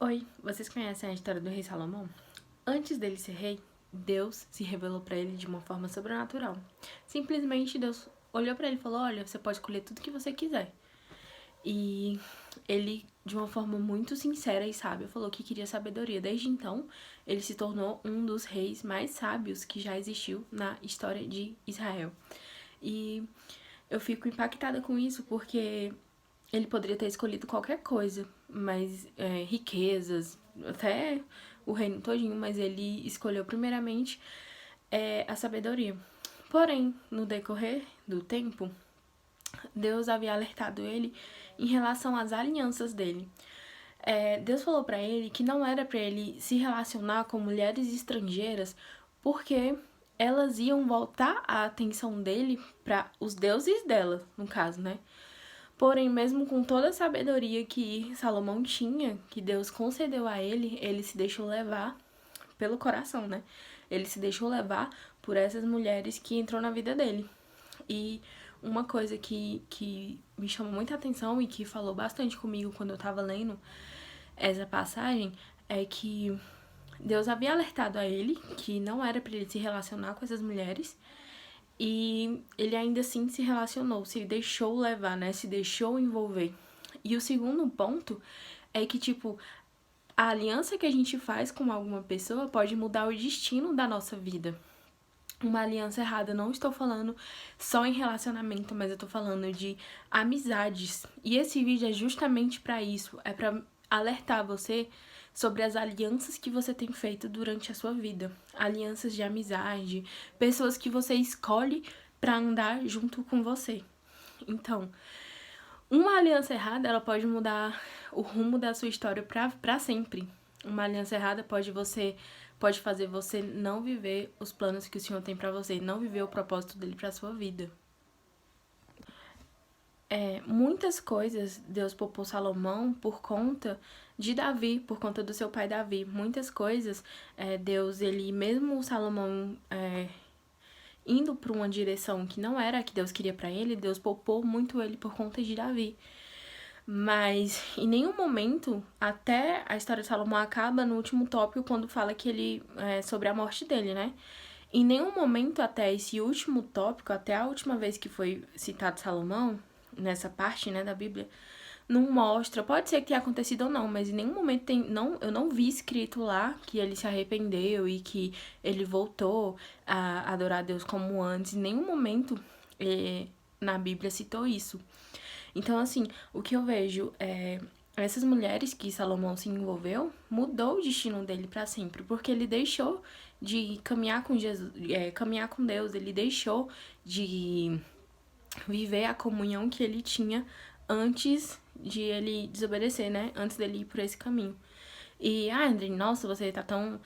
Oi, vocês conhecem a história do rei Salomão? Antes dele ser rei, Deus se revelou pra ele de uma forma sobrenatural. Simplesmente Deus olhou pra ele e falou: olha, você pode escolher tudo que você quiser. E ele, de uma forma muito sincera e sábia, falou que queria sabedoria. Desde então, ele se tornou um dos reis mais sábios que já existiu na história de Israel. E eu fico impactada com isso porque ele poderia ter escolhido qualquer coisa, mas riquezas, até o reino todinho, mas ele escolheu primeiramente a sabedoria. Porém, no decorrer do tempo, Deus havia alertado ele em relação às alianças dele. Deus falou pra ele que não era pra ele se relacionar com mulheres estrangeiras porque elas iam voltar a atenção dele para os deuses dela, no caso, né? Porém, mesmo com toda a sabedoria que Salomão tinha, que Deus concedeu a ele, ele se deixou levar pelo coração, né? Ele se deixou levar por essas mulheres que entrou na vida dele. E uma coisa que me chamou muita atenção e que falou bastante comigo quando eu tava lendo essa passagem é que Deus havia alertado a ele que não era para ele se relacionar com essas mulheres. E ele ainda assim se relacionou, se deixou levar, né? Se deixou envolver. E o segundo ponto é que, tipo, a aliança que a gente faz com alguma pessoa pode mudar o destino da nossa vida. Uma aliança errada, não estou falando só em relacionamento, mas eu tô falando de amizades. E esse vídeo é justamente pra isso, é pra alertar você sobre as alianças que você tem feito durante a sua vida. Alianças de amizade, pessoas que você escolhe pra andar junto com você. Então, uma aliança errada, ela pode mudar o rumo da sua história pra sempre. Uma aliança errada pode fazer você não viver os planos que o Senhor tem pra você, não viver o propósito dele pra sua vida. Muitas coisas Deus poupou Salomão por conta de Davi, por conta do seu pai Davi. Muitas coisas Deus, ele mesmo Salomão indo para uma direção que não era a que Deus queria pra ele, Deus poupou muito ele por conta de Davi. Mas em nenhum momento, até a história de Salomão acaba no último tópico quando fala que ele sobre a morte dele, né? Em nenhum momento até esse último tópico, até a última vez que foi citado Salomão, nessa parte, né, da Bíblia, não mostra, pode ser que tenha acontecido ou não, mas em nenhum momento eu não vi escrito lá que ele se arrependeu e que ele voltou a adorar a Deus como antes. Em nenhum momento na Bíblia citou isso. Então, assim, o que eu vejo essas mulheres que Salomão se envolveu mudou o destino dele para sempre, porque ele deixou de caminhar com Jesus, caminhar com Deus, ele deixou de viver a comunhão que ele tinha antes de ele desobedecer, né? Antes dele ir por esse caminho. E, André, nossa, você tá tão.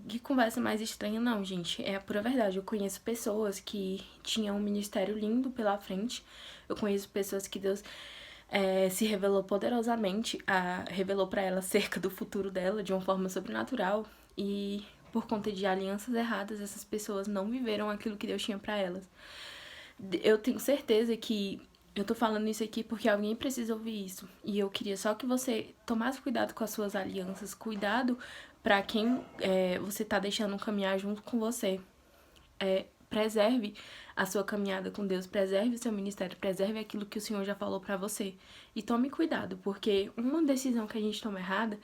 Que conversa mais estranha, não, gente. É a pura verdade. Eu conheço pessoas que tinham um ministério lindo pela frente. Eu conheço pessoas que Deus se revelou poderosamente, revelou pra ela acerca do futuro dela de uma forma sobrenatural. E por conta de alianças erradas, essas pessoas não viveram aquilo que Deus tinha pra elas. Eu tenho certeza que eu tô falando isso aqui porque alguém precisa ouvir isso. E eu queria só que você tomasse cuidado com as suas alianças, cuidado pra quem você tá deixando caminhar junto com você. Preserve a sua caminhada com Deus, preserve o seu ministério, preserve aquilo que o Senhor já falou pra você. E tome cuidado, porque uma decisão que a gente toma errada,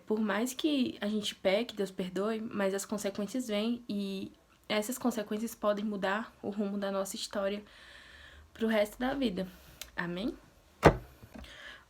por mais que a gente peque, Deus perdoe, mas as consequências vêm e essas consequências podem mudar o rumo da nossa história pro resto da vida. Amém?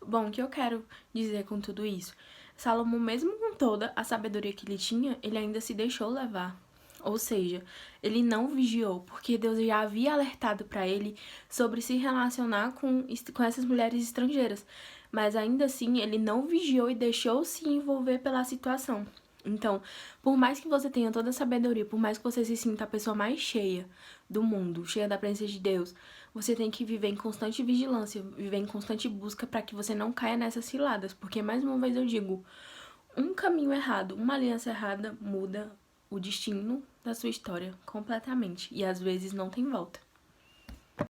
Bom, o que eu quero dizer com tudo isso? Salomão, mesmo com toda a sabedoria que ele tinha, ele ainda se deixou levar. Ou seja, ele não vigiou, porque Deus já havia alertado para ele sobre se relacionar com essas mulheres estrangeiras. Mas ainda assim, ele não vigiou e deixou se envolver pela situação. Então, por mais que você tenha toda a sabedoria, por mais que você se sinta a pessoa mais cheia do mundo, cheia da presença de Deus, você tem que viver em constante vigilância, viver em constante busca para que você não caia nessas ciladas. Porque, mais uma vez eu digo, um caminho errado, uma aliança errada muda o destino da sua história completamente. E às vezes não tem volta.